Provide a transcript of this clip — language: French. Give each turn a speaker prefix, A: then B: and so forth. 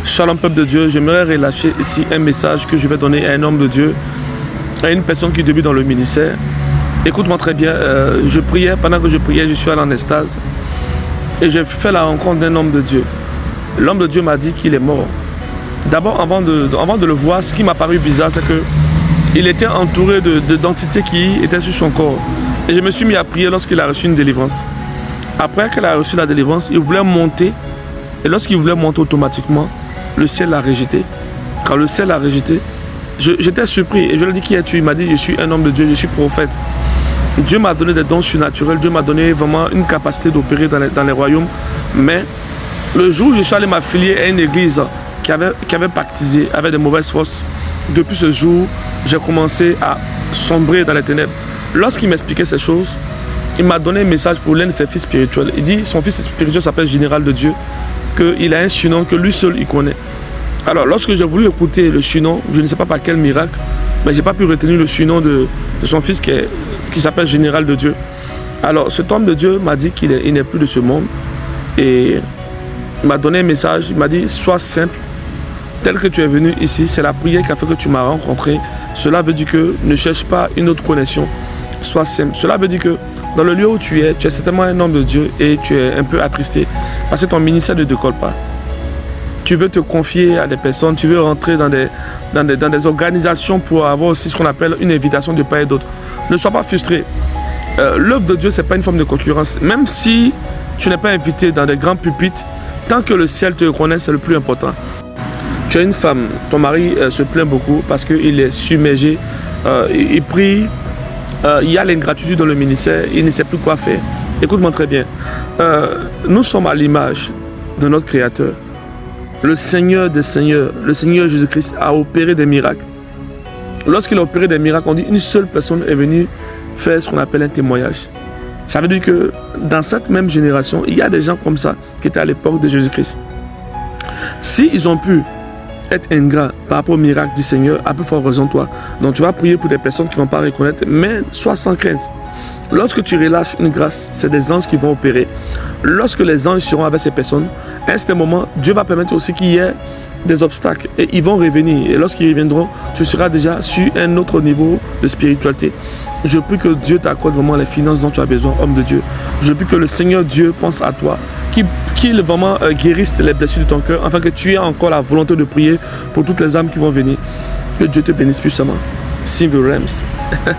A: Shalom peuple de Dieu, j'aimerais relâcher ici un message que je vais donner à un homme de Dieu, à une personne qui débute dans le ministère. Écoute-moi très bien, je priais, pendant que je priais, je suis allé en extase et j'ai fait la rencontre d'un homme de Dieu. L'homme de Dieu m'a dit qu'il est mort. D'abord, avant de le voir, ce qui m'a paru bizarre, c'est qu'il était entouré d'entités qui étaient sur son corps. Et je me suis mis à prier lorsqu'il a reçu une délivrance. Après qu'il a reçu la délivrance, il voulait monter. Et lorsqu'il voulait monter automatiquement, le ciel l'a rejeté. Quand le ciel l'a rejeté, j'étais surpris. Et je lui ai dit, qui es-tu? Il m'a dit, je suis un homme de Dieu, je suis prophète. Dieu m'a donné des dons surnaturels. Dieu m'a donné vraiment une capacité d'opérer dans les royaumes. Mais le jour où je suis allé m'affilier à une église qui avait pactisé avec des mauvaises forces, depuis ce jour, j'ai commencé à sombrer dans les ténèbres. Lorsqu'il m'expliquait ces choses, il m'a donné un message pour l'un de ses fils spirituels. Il dit, son fils spirituel s'appelle Général de Dieu, qu'il a un surnom que lui seul il connaît. Alors, lorsque j'ai voulu écouter le surnom, je ne sais pas par quel miracle, mais je n'ai pas pu retenir le surnom de son fils qui s'appelle Général de Dieu. Alors, cet homme de Dieu m'a dit qu'il n'est plus de ce monde et il m'a donné un message. Il m'a dit, sois simple, tel que tu es venu ici, c'est la prière qui a fait que tu m'as rencontré. Cela veut dire que ne cherche pas une autre connexion, sois simple. Cela veut dire que dans le lieu où tu es certainement un homme de Dieu et tu es un peu attristé parce que ton ministère ne décolle pas. Tu veux te confier à des personnes, tu veux rentrer dans des organisations pour avoir aussi ce qu'on appelle une invitation de part et d'autre. Ne sois pas frustré. L'œuvre de Dieu, ce n'est pas une forme de concurrence. Même si tu n'es pas invité dans des grands pupitres, tant que le ciel te reconnaît, c'est le plus important. Tu as une femme, ton mari se plaint beaucoup parce qu'il est submergé, il prie. Il y a l'ingratitude dans le ministère, il ne sait plus quoi faire. Écoute-moi très bien. Nous sommes à l'image de notre Créateur. Le Seigneur des Seigneurs, le Seigneur Jésus-Christ a opéré des miracles. Lorsqu'il a opéré des miracles, on dit une seule personne est venue faire ce qu'on appelle un témoignage. Ça veut dire que dans cette même génération, il y a des gens comme ça qui étaient à l'époque de Jésus-Christ. S'ils ont pu être ingrats par rapport au miracle du Seigneur, à peu fort raison toi. Donc tu vas prier pour des personnes qui ne vont pas reconnaître, mais sois sans crainte. Lorsque tu relâches une grâce, c'est des anges qui vont opérer. Lorsque les anges seront avec ces personnes, à un certain moment, Dieu va permettre aussi qu'il y ait des obstacles et ils vont revenir. Et lorsqu'ils reviendront, tu seras déjà sur un autre niveau de spiritualité. Je prie que Dieu t'accorde vraiment les finances dont tu as besoin, homme de Dieu. Je prie que le Seigneur Dieu pense à toi, qu'il vraiment guérisse les blessures de ton cœur, afin que tu aies encore la volonté de prier pour toutes les âmes qui vont venir. Que Dieu te bénisse puissamment. Silver Rams.